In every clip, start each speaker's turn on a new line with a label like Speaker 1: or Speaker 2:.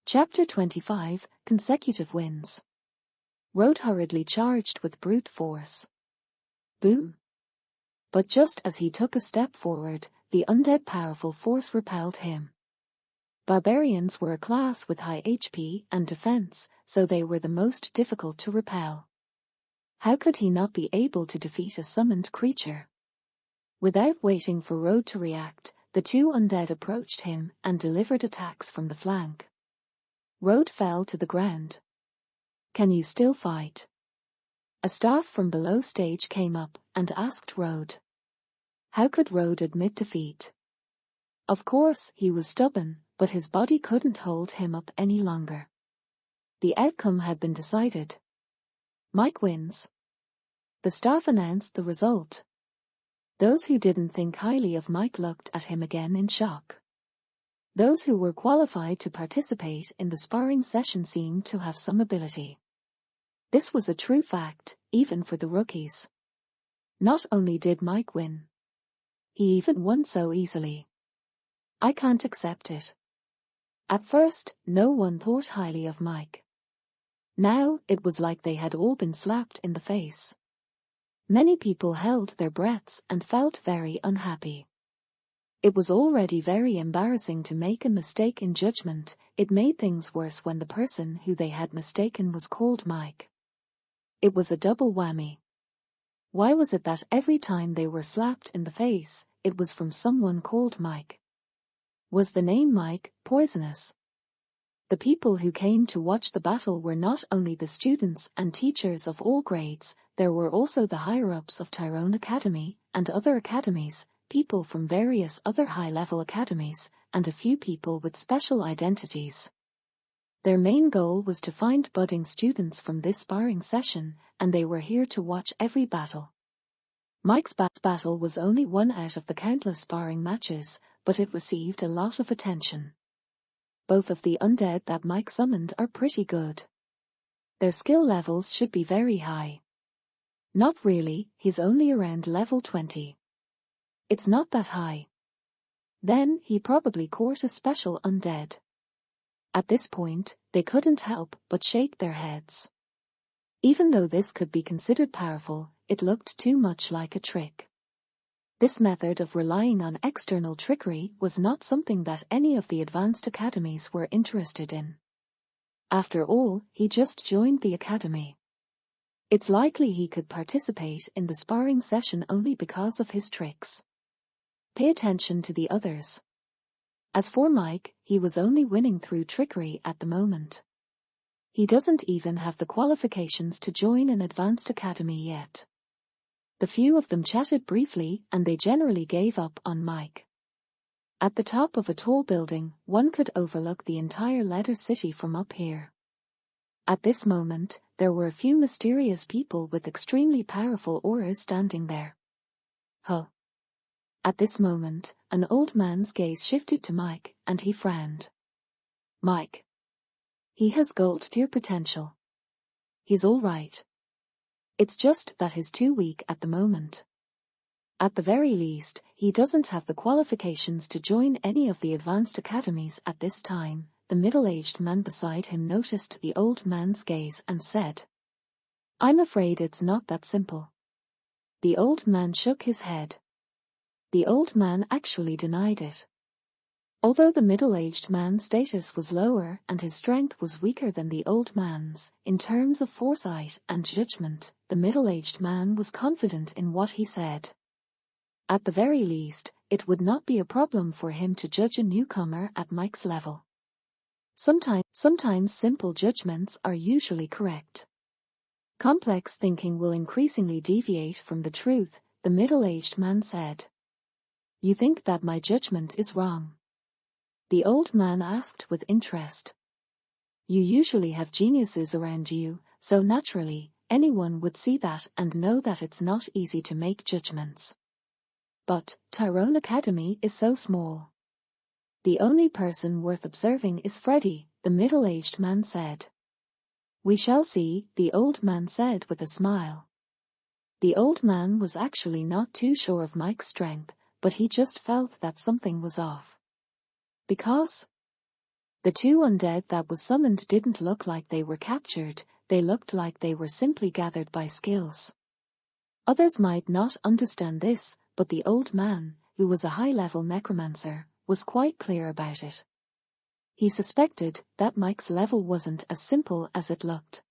Speaker 1: Chapter 25, Consecutive Wins. Road hurriedly charged with brute force. Boom! But just as he took a step forward, the undead powerful force repelled him. Barbarians were a class with high HP and defense, so they were the most difficult to repel. How could he not be able to defeat a summoned creature? Without waiting for Road to react, the two undead approached him and delivered attacks from the flank. Road fell to the ground. "Can you still fight?" A staff from below stage came up and asked Road. How could Road admit defeat? Of course, he was stubborn, but his body couldn't hold him up any longer. The outcome had been decided. Mike wins. The staff announced the result. Those who didn't think highly of Mike looked at him again in shock. Those who were qualified to participate in the sparring session seemed to have some ability. This was a true fact, even for the rookies. Not only did Mike win, he even won so easily. I can't accept it. At first, no one thought highly of Mike. Now, it was like they had all been slapped in the face. Many people held their breaths and felt very unhappy. It was already very embarrassing to make a mistake in judgment. It made things worse when the person who they had mistaken was called Mike. It was a double whammy. Why was it that every time they were slapped in the face, it was from someone called Mike? Was the name Mike poisonous? The people who came to watch the battle were not only the students and teachers of all grades, there were also the higher-ups of Tyrone Academy and other academies, people from various other high-level academies, and a few people with special identities. Their main goal was to find budding students from this sparring session, and they were here to watch every battle. Mike's battle was only one out of the countless sparring matches, but it received a lot of attention. Both of the undead that Mike summoned are pretty good. Their skill levels should be very high. Not really, he's only around level 20. It's not that high. Then he probably caught a special undead. At this point, they couldn't help but shake their heads. Even though this could be considered powerful, it looked too much like a trick. This method of relying on external trickery was not something that any of the advanced academies were interested in. After all, he just joined the academy. It's likely he could participate in the sparring session only because of his tricks. Pay attention to the others. As for Mike, he was only winning through trickery at the moment. He doesn't even have the qualifications to join an advanced academy yet. The few of them chatted briefly and they generally gave up on Mike. At the top of a tall building, one could overlook the entire Leather City from up here. At this moment, there were a few mysterious people with extremely powerful auras standing there. Huh. At this moment, an old man's gaze shifted to Mike, and he frowned. Mike. He has gold tier potential. He's all right. It's just that he's too weak at the moment. At the very least, he doesn't have the qualifications to join any of the advanced academies at this time. The middle-aged man beside him noticed the old man's gaze and said, "I'm afraid it's not that simple." The old man shook his head. The old man actually denied it. Although the middle-aged man's status was lower and his strength was weaker than the old man's, in terms of foresight and judgment, the middle-aged man was confident in what he said. At the very least, it would not be a problem for him to judge a newcomer at Mike's level. Sometimes simple judgments are usually correct. Complex thinking will increasingly deviate from the truth, the middle-aged man said. You think that my judgment is wrong? The old man asked with interest. You usually have geniuses around you, so naturally, anyone would see that and know that it's not easy to make judgments. But Tyrone Academy is so small. The only person worth observing is Freddy, the middle-aged man said. We shall see, the old man said with a smile. The old man was actually not too sure of Mike's strength, but he just felt that something was off. Because The two undead that was summoned didn't look like they were captured, they looked like they were simply gathered by skills. Others might not understand this, but the old man, who was a high-level necromancer, was quite clear about it. He suspected that Mike's level wasn't as simple as it looked.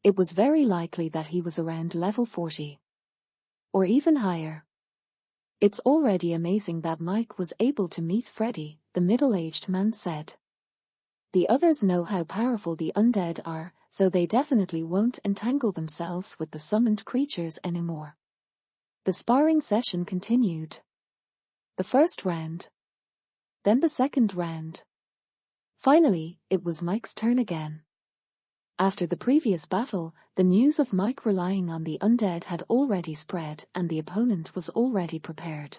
Speaker 1: It was very likely that he was around level 40. Or even higher. It's already amazing that Mike was able to meet Freddy, the middle-aged man said. The others know how powerful the undead are, so they definitely won't entangle themselves with the summoned creatures anymore. The sparring session continued. The first round. Then the second round. Finally, it was Mike's turn again. After the previous battle, the news of Mike relying on the undead had already spread and the opponent was already prepared.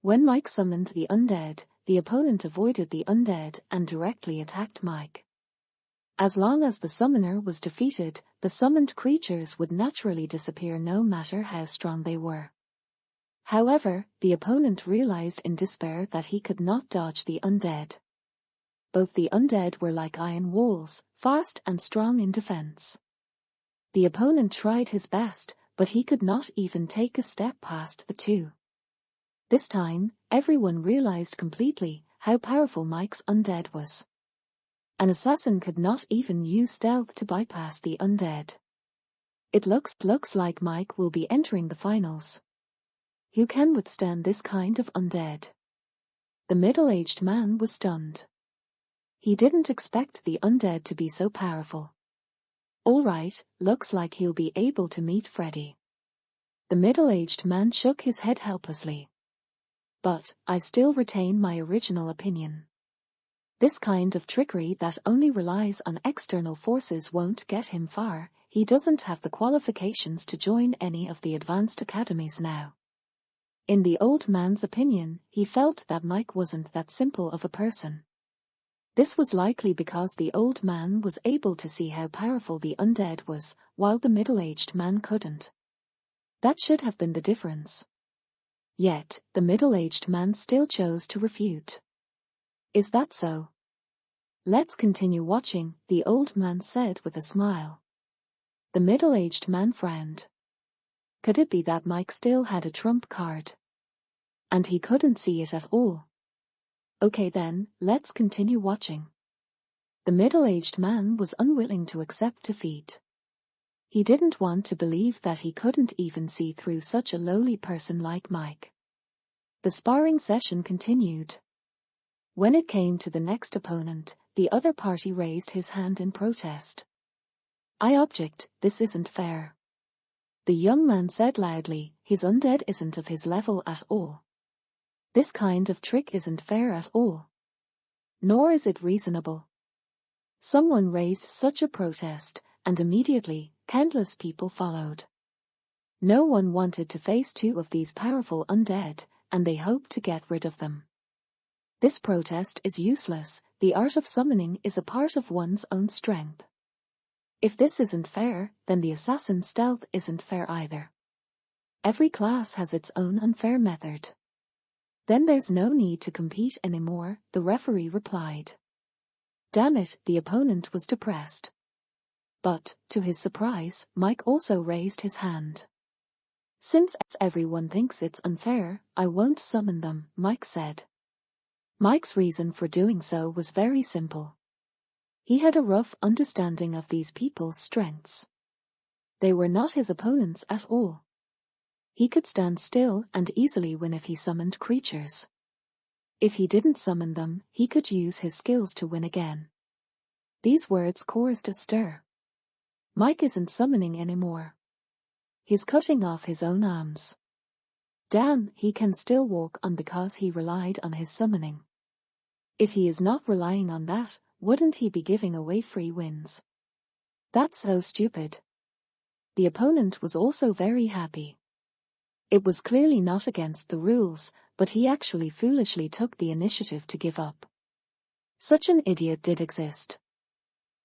Speaker 1: When Mike summoned the undead, the opponent avoided the undead and directly attacked Mike. As long as the summoner was defeated, the summoned creatures would naturally disappear no matter how strong they were. However, the opponent realized in despair that he could not dodge the undead. Both the undead were like iron walls, fast and strong in defense. The opponent tried his best, but he could not even take a step past the two. This time, everyone realized completely how powerful Mike's undead was. An assassin could not even use stealth to bypass the undead. It looks like Mike will be entering the finals. Who can withstand this kind of undead? The middle-aged man was stunned. He didn't expect the undead to be so powerful. All right, looks like he'll be able to meet Freddy. The middle-aged man shook his head helplessly. But I still retain my original opinion. This kind of trickery that only relies on external forces won't get him far. He doesn't have the qualifications to join any of the advanced academies now. In the old man's opinion, he felt that Mike wasn't that simple of a person. This was likely because the old man was able to see how powerful the undead was, while the middle-aged man couldn't. That should have been the difference. Yet, the middle-aged man still chose to refute. Is that so? Let's continue watching, the old man said with a smile. The middle-aged man frowned. Could it be that Mike still had a trump card? And he couldn't see it at all. Okay then, let's continue watching. The middle-aged man was unwilling to accept defeat. He didn't want to believe that he couldn't even see through such a lowly person like Mike. The sparring session continued. When it came to the next opponent, the other party raised his hand in protest. I object, this isn't fair. The young man said loudly, his undead isn't of his level at all. This kind of trick isn't fair at all. Nor is it reasonable. Someone raised such a protest, and immediately, countless people followed. No one wanted to face two of these powerful undead, and they hoped to get rid of them. This protest is useless, the art of summoning is a part of one's own strength. If this isn't fair, then the assassin's stealth isn't fair either. Every class has its own unfair method. Then there's no need to compete anymore, the referee replied. Damn it, the opponent was depressed. But, to his surprise, Mike also raised his hand. Since everyone thinks it's unfair, I won't summon them, Mike said. Mike's reason for doing so was very simple. He had a rough understanding of these people's strengths. They were not his opponents at all. He could stand still and easily win if he summoned creatures. If he didn't summon them, he could use his skills to win again. These words caused a stir. Mike isn't summoning anymore. He's cutting off his own arms. Damn, he can still walk on because he relied on his summoning. If he is not relying on that, wouldn't he be giving away free wins? That's so stupid. The opponent was also very happy. It was clearly not against the rules, but he actually foolishly took the initiative to give up. Such an idiot did exist.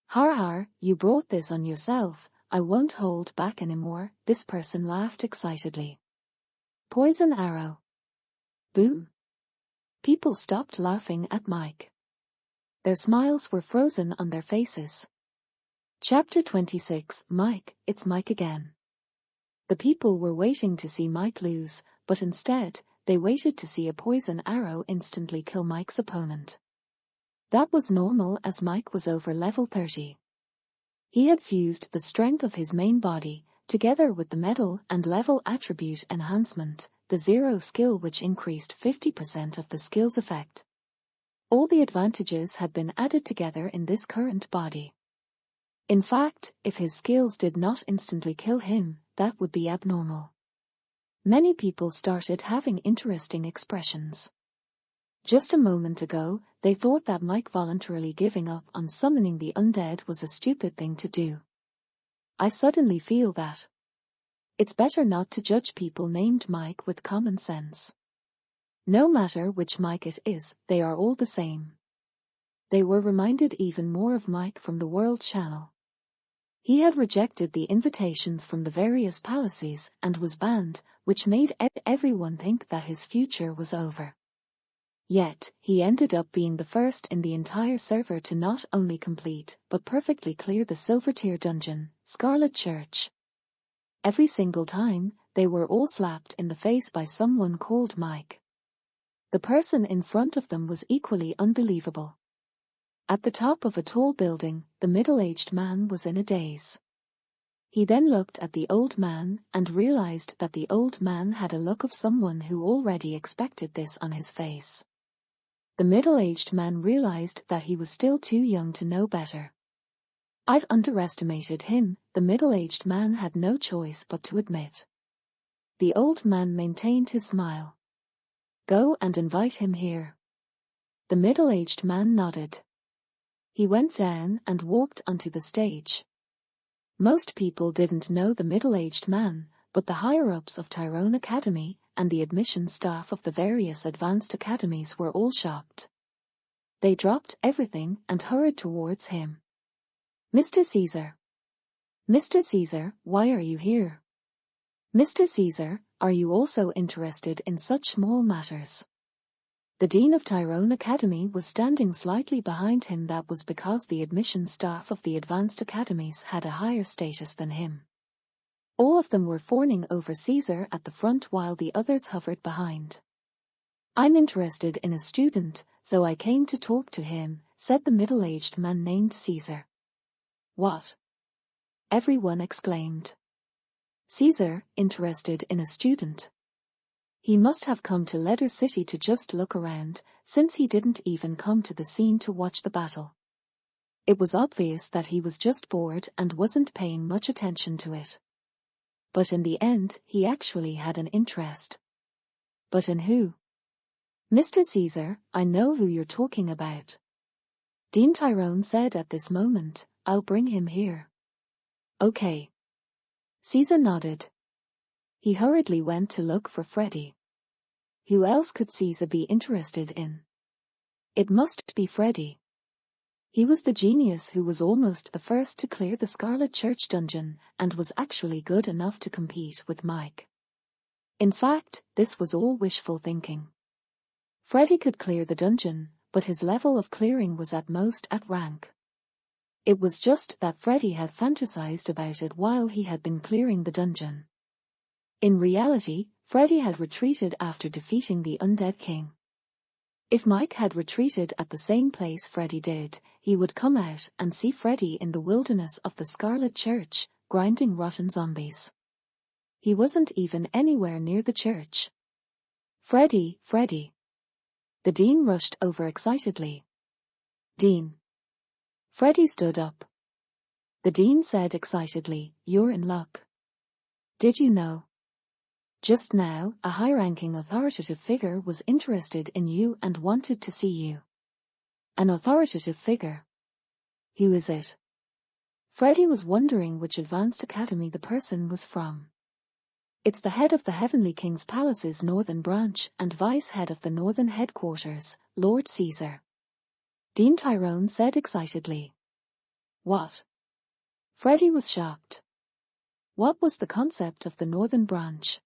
Speaker 1: Har har, you brought this on yourself, I won't hold back anymore, this person laughed excitedly. Poison arrow. Boom. People stopped laughing at Mike. Their smiles were frozen on their faces. Chapter 26. Mike, it's Mike again. The people were waiting to see Mike lose, but instead, they waited to see a poison arrow instantly kill Mike's opponent. That was normal as Mike was over level 30. He had fused the strength of his main body, together with the metal and level attribute enhancement, the zero skill which increased 50% of the skill's effect. All the advantages had been added together in this current body. In fact, if his skills did not instantly kill him, that would be abnormal. Many people started having interesting expressions. Just a moment ago, they thought that Mike voluntarily giving up on summoning the undead was a stupid thing to do. I suddenly feel that it's better not to judge people named Mike with common sense. No matter which Mike it is, they are all the same. They were reminded even more of Mike from the World Channel. He had rejected the invitations from the various palaces and was banned, which made everyone think that his future was over. Yet, he ended up being the first in the entire server to not only complete, but perfectly clear the silver tier dungeon, Scarlet Church. Every single time, they were all slapped in the face by someone called Mike. The person in front of them was equally unbelievable. At the top of a tall building, the middle-aged man was in a daze. He then looked at the old man and realized that the old man had a look of someone who already expected this on his face. The middle-aged man realized that he was still too young to know better. I've underestimated him, the middle-aged man had no choice but to admit. The old man maintained his smile. Go and invite him here. The middle-aged man nodded. He went down and walked onto the stage. Most people didn't know the middle-aged man, but the higher-ups of Tyrone Academy and the admission staff of the various advanced academies were all shocked. They dropped everything and hurried towards him. Mr. Caesar. Mr. Caesar, why are you here? Mr. Caesar, are you also interested in such small matters? The Dean of Tyrone Academy was standing slightly behind him. That was because the admission staff of the advanced academies had a higher status than him. All of them were fawning over Caesar at the front while the others hovered behind. I'm interested in a student, so I came to talk to him, said the middle-aged man named Caesar. What? Everyone exclaimed. Caesar, interested in a student? He must have come to Leather City to just look around, since he didn't even come to the scene to watch the battle. It was obvious that he was just bored and wasn't paying much attention to it. But in the end, he actually had an interest. But in who? Mr. Caesar, I know who you're talking about. Dean Tyrone said at this moment, I'll bring him here. Okay. Caesar nodded. He hurriedly went to look for Freddy. Who else could Caesar be interested in? It must be Freddy. He was the genius who was almost the first to clear the Scarlet Church dungeon and was actually good enough to compete with Mike. In fact, this was all wishful thinking. Freddy could clear the dungeon, but his level of clearing was at most at rank. It was just that Freddy had fantasized about it while he had been clearing the dungeon. In reality, Freddy had retreated after defeating the Undead King. If Mike had retreated at the same place Freddy did, he would come out and see Freddy in the wilderness of the Scarlet Church, grinding rotten zombies. He wasn't even anywhere near the church. Freddy, Freddy. The Dean rushed over excitedly. Dean. Freddy stood up. The Dean said excitedly, you're in luck. Did you know? Just now, a high-ranking authoritative figure was interested in you and wanted to see you. An authoritative figure? Who is it? Freddy was wondering which advanced academy the person was from. It's the head of the Heavenly King's Palace's northern branch and vice-head of the northern headquarters, Lord Caesar. Dean Tyrone said excitedly. What? Freddy was shocked. What was the concept of the northern branch?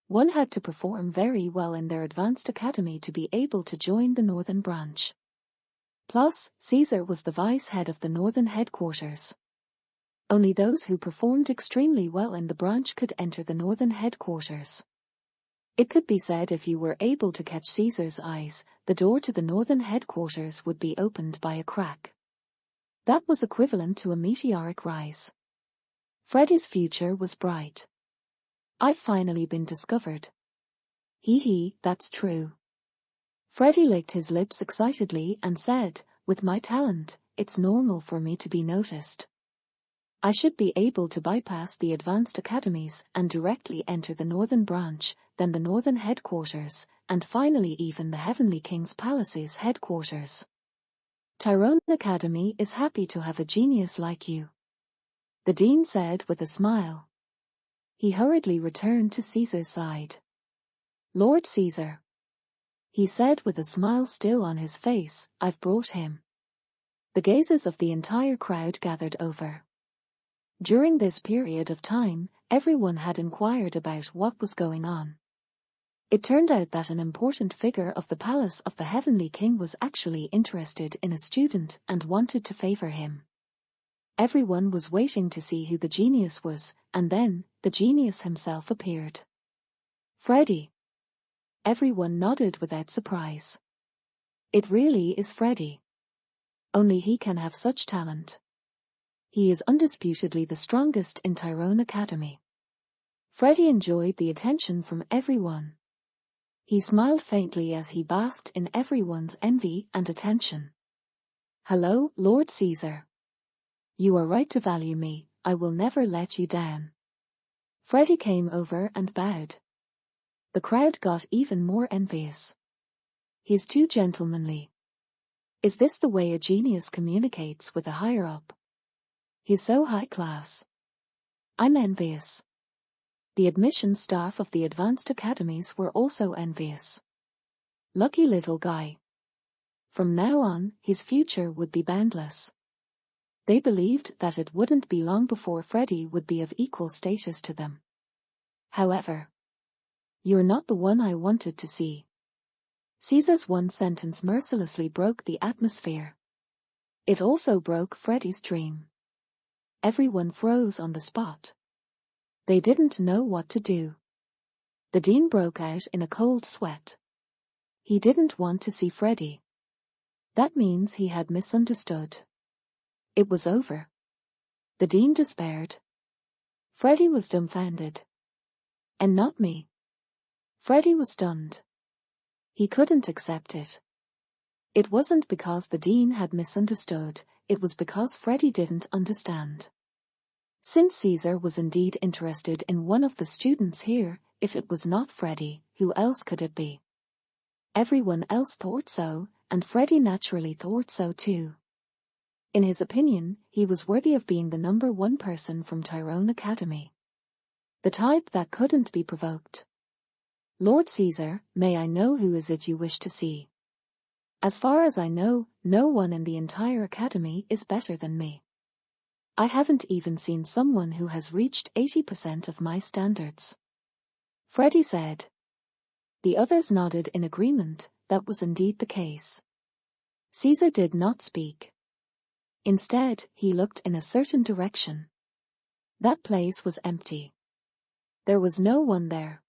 Speaker 1: One had to perform very well in their advanced academy to be able to join the northern branch. Plus, Caesar was the vice head of the northern headquarters. Only those who performed extremely well in the branch could enter the northern headquarters. It could be said if you were able to catch Caesar's eyes, the door to the northern headquarters would be opened by a crack. That was equivalent to a meteoric rise. Freddy's future was bright. "I've finally been discovered." Hee, that's true. Freddy licked his lips excitedly and said, "With my talent, it's normal for me to be noticed. I should be able to bypass the advanced academies and directly enter the northern branch, then the northern headquarters, and finally even the Heavenly King's Palace's headquarters. Tyrone Academy is happy to have a genius like you," the dean said with a smile. He hurriedly returned to Caesar's side. "Lord Caesar," he said with a smile still on his face, "I've brought him." The gazes of the entire crowd gathered over. During this period of time, everyone had inquired about what was going on. It turned out that an important figure of the palace of the Heavenly King was actually interested in a student and wanted to favor him. Everyone was waiting to see who the genius was, and then, the genius himself appeared. "Freddy." Everyone nodded without surprise. "It really is Freddy. Only he can have such talent. He is undisputedly the strongest in Tyrone Academy." Freddy enjoyed the attention from everyone. He smiled faintly as he basked in everyone's envy and attention. "Hello, Lord Caesar. You are right to value me, I will never let you down." Freddy came over and bowed. The crowd got even more envious. "He's too gentlemanly. Is this the way a genius communicates with a higher-up? He's so high class. I'm envious." The admissions staff of the advanced academies were also envious. "Lucky little guy. From now on, his future would be boundless." They believed that it wouldn't be long before Freddy would be of equal status to them. However, "You're not the one I wanted to see." Caesar's one sentence mercilessly broke the atmosphere. It also broke Freddy's dream. Everyone froze on the spot. They didn't know what to do. The dean broke out in a cold sweat. He didn't want to see Freddy. That means he had misunderstood. It was over. The dean despaired. Freddy was dumbfounded. "And not me." Freddy was stunned. He couldn't accept it. It wasn't because the dean had misunderstood, it was because Freddy didn't understand. Since Caesar was indeed interested in one of the students here, if it was not Freddy, who else could it be? Everyone else thought so, and Freddy naturally thought so too. In his opinion, he was worthy of being the number one person from Tyrone Academy. The type that couldn't be provoked. "Lord Caesar, may I know who is it you wish to see?" "As far as I know, no one in the entire academy is better than me. I haven't even seen someone who has reached 80% of my standards," Freddy said. The others nodded in agreement. That was indeed the case. Caesar did not speak. Instead, he looked in a certain direction. That place was empty. There was no one there.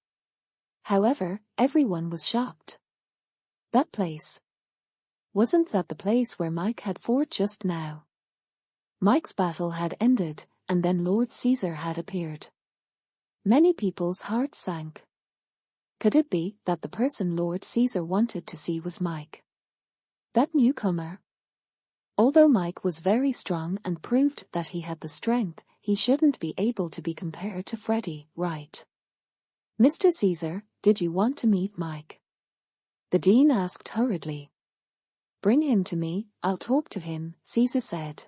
Speaker 1: However, everyone was shocked. That place. Wasn't that the place where Mike had fought just now? Mike's battle had ended, and then Lord Caesar had appeared. Many people's hearts sank. Could it be that the person Lord Caesar wanted to see was Mike? That newcomer? Although Mike was very strong and proved that he had the strength, he shouldn't be able to be compared to Freddy, right? "Mr. Caesar, did you want to meet Mike?" the dean asked hurriedly. "Bring him to me, I'll talk to him," Caesar said.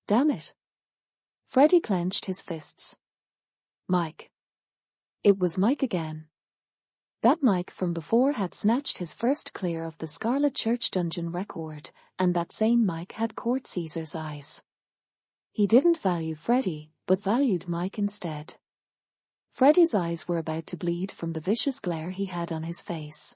Speaker 1: Damn it. Freddy clenched his fists. Mike. It was Mike again. That Mike from before had snatched his first clear of the Scarlet Church dungeon record, and that same Mike had caught Caesar's eyes. He didn't value Freddy, but valued Mike instead. Freddy's eyes were about to bleed from the vicious glare he had on his face.